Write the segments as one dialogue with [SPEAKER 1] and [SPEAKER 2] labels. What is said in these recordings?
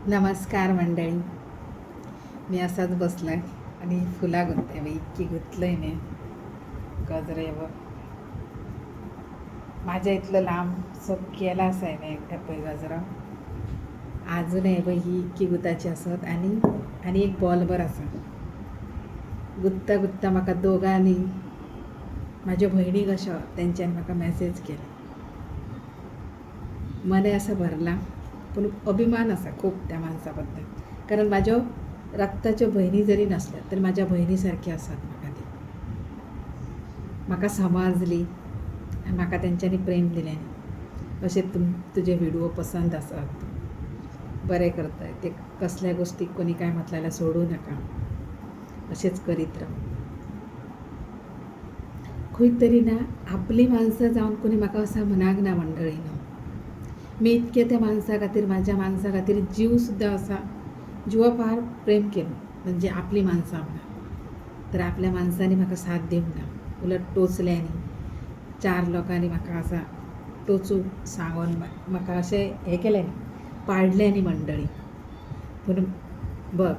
[SPEAKER 1] नमस्कार मंडळी. मी असाच बसलाय आणि फुला गुंतते बाई, इतकी गुंतलंय मी गजरे व माझ्या इथलं लांब सब केलाच आहे मी एकट्या पै गजरा अजून आहे बाई. ही इतकी गुताची असत आणि एक बॉलभर असा गुत्ता गुत्ता म्हाका दोघांनी माझ्या बहिणी कशा त्यांच्यानी म्हाका मॅसेज केला. मने असा भरला पण अभिमान असा खूप त्या माणसाबद्दल, कारण माझ्या रक्ताच्या बहिणी जरी नसल्या तरी माझ्या बहिणीसारखी असतात. म्हाका समजली आणि म्हाका त्यांच्यानी प्रेम दिल्याने असे तुझे व्हिडिओ पसंत असत, बरे करताय ते. कसल्या गोष्टी कोणी काय म्हटल्याला सोडू नका, असेच करीत राहा. खंय तरी ना आपली माणसं जाऊन कोणी म्हाका असा म्हणाक ना मंडळीनं. मी इतके त्या माणसा खातीर, माझ्या माणसा खातीर जीव सुद्धा असा जीवा पार प्रेम केलं, म्हणजे आपली माणसं म्हणा. तर आपल्या माणसाने म्हाका साथ देऊन ना, उलट टोचल्याने 4 लोकांनी म्हाका असा टोचूक सांगून म्हाका असे हे केल्याने, पाडल्याने मंडळी. पूण बघ,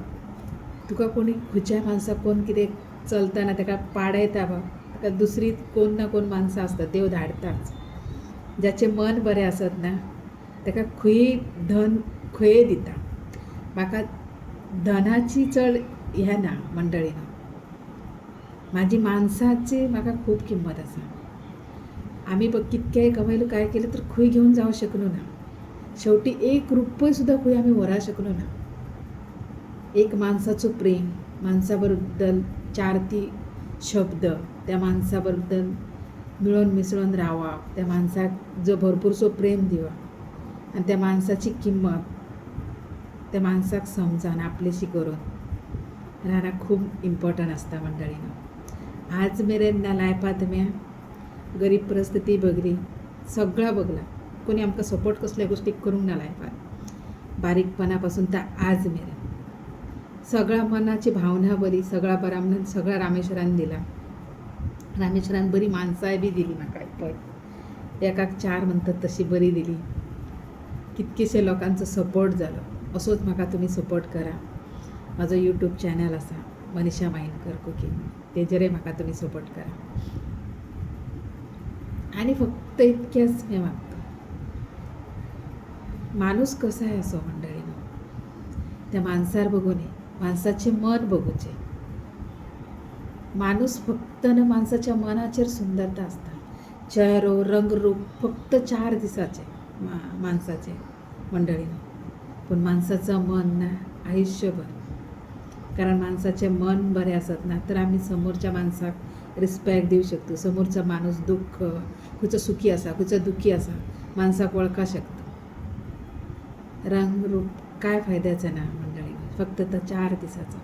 [SPEAKER 1] तुका कोणी खंयच्या माणसाक कोण कितें चलतना ताका पाडयता बघ, ताका दुसरी कोण ना कोण माणसं असतात, देव धाडताच. ज्याचे मन बरें आसत ना ताका खंय धन खंय दिता. म्हाका धनाची चड हें ना मंडळीनं, माझी माणसाची म्हाका खूप किंमत आसा. आम्ही बघ कितकेंय कमयलो काय केलं तर खंय घेऊन जावं शकलो ना. शेवटी 1 रुपया सुद्धा खंय आम्ही व्हरा शकलो ना. एक माणसाचं प्रेम, माणसाबद्दल 4 शब्द, त्या माणसाबद्दल मिळून मिसळून रावप, त्या माणसाक जो भरपूरसो प्रेम दिवप आणि त्या माणसाची किंमत त्या माणसाक समजावन आपलीशी करून राहणं खूप इम्पॉर्टंट असता मंडळीनं. आज मेरेन ना लायफात म्या गरीब परिस्थिती बघली, सगळा बघला. कोणी आमकां सपोर्ट कसल्या गोष्टीक करूंक ना लायफात, बारीकपणापासून तर आज मेरेन. सगळा मनाची भावना बरी, सगळा बरा म्हणून सगळा रामेश्वरान दिला. रामेश्वरान बरी माणसाय बी दिली म्हाका. पळय एकाक 4 म्हणतात तशी बरी दिली. कितकेशे लोकांचो सपोर्ट जालो. असोच म्हाका तुमी सपोर्ट करा. माझो यूट्यूब चॅनल आसा मनीषा मायनकर कुकिंग, तेजेरय म्हाका तुमी सपोर्ट करा. आणि फक्त इतकेंच मी मागतो, माणूस कसाय असो मंडळीनं, त्या माणसार बघून माणसाचे मन बघूचे. माणूस फक्त ना माणसाच्या मनाचेर सुंदरता असता. चेहरो रंगरूप फक्त 4 दिसाचे माणसाचे मंडळीनं, पण माणसाचं मन ना आयुष्यभर. कारण माणसाचे मन बरे असत ना तर आम्ही समोरच्या माणसाक रिस्पेक्ट देऊ शकतो. समोरचा माणूस दुःख खंयचो सुखी असा खंयचो दुःखी असा माणसाक वळखा शकतो. रंगरूप काय फायद्याचं ना मंडळीनं, फक्त तर 4 दिसाचा.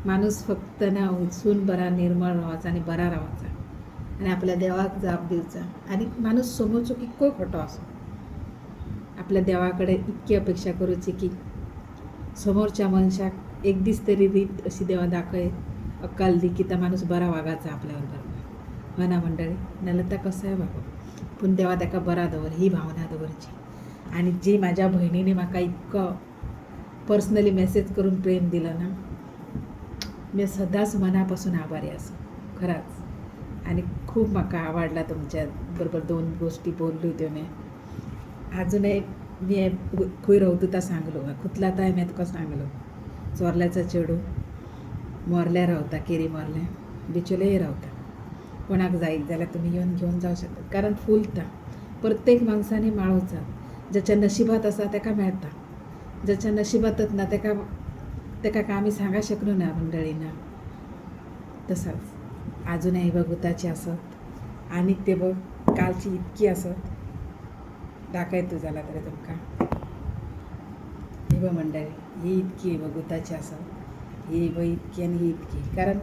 [SPEAKER 1] माणूस फक्त ना उचून बरा निर्मळ राहायचा आणि बरा राहायचा आणि आपल्या देवाक जाप दिवचा. आणि माणूस समोरचो कितको खोटो असो, आपल्या देवाकडे इतकी अपेक्षा करूची की समोरच्या मनशाक एक दीस तरी रीत अशी देवा दाखय, अक्कल दी की त्या माणूस बरा वागायचा आपल्याबरोबर. हो ना मंडळी. नलता कसं आहे बाबा, पण देवा त्याका बरा दवर, ही भावना दवरची. आणि जी माझ्या बहिणीने म्हाका इतकं पर्सनली मेसेज करून प्रेम दिलं ना, मी सदांच मनापासून आभारी असो खरंच. आणि खूप म्हाका आवडला तुमच्या बरोबर 2 गोष्टी बोलल्यो त्यो मी. अजूनही मी खंय रावता ता सांगलो, कुतला ताय मी तुका सांगलो. चोरल्याचा चेडू मोरल्या रावता, केरी मोरल्या बिचोलेय रावता. कोणाक जायत जाल्यार तुमी येवन घेवन जावं शकता, कारण फुलता. प्रत्येक माणसाने माळोचा. ज्याच्या नशिबात असा ताका मेळटा, ज्याच्या नशिबातच ना ताका काय आमी सांगा शकलो ना मंडळींना. तसाच अजूनही बघुताची असत आणि ते बघ कालची इतकी असत दाखयतो जाला तरी तुमकां. ही बघ मंडळी, ही इतकी बघुताची असत, ही बघ इतकी आणि ही इतकी. कारण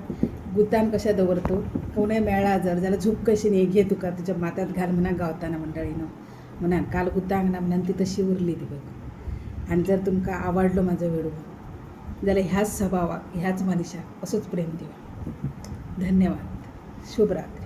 [SPEAKER 1] गुतान कशा दवरतो, कोणें मेळ्ळा जर जाल्यार झूप कशी न्ही, घे तुका तुज्या माथ्यात घाल म्हणा गावताना मंडळीनं म्हणान. काल गुतांक ना म्हणून ती तशी उरली ती बघ. आणि जर तुमकां आवडलो माझो व्हिडिओ जाल्यार ह्याच स्वभावाक ह्याच मनशाक असोच प्रेम दिवा. धन्यवाद. शुभ रात्री.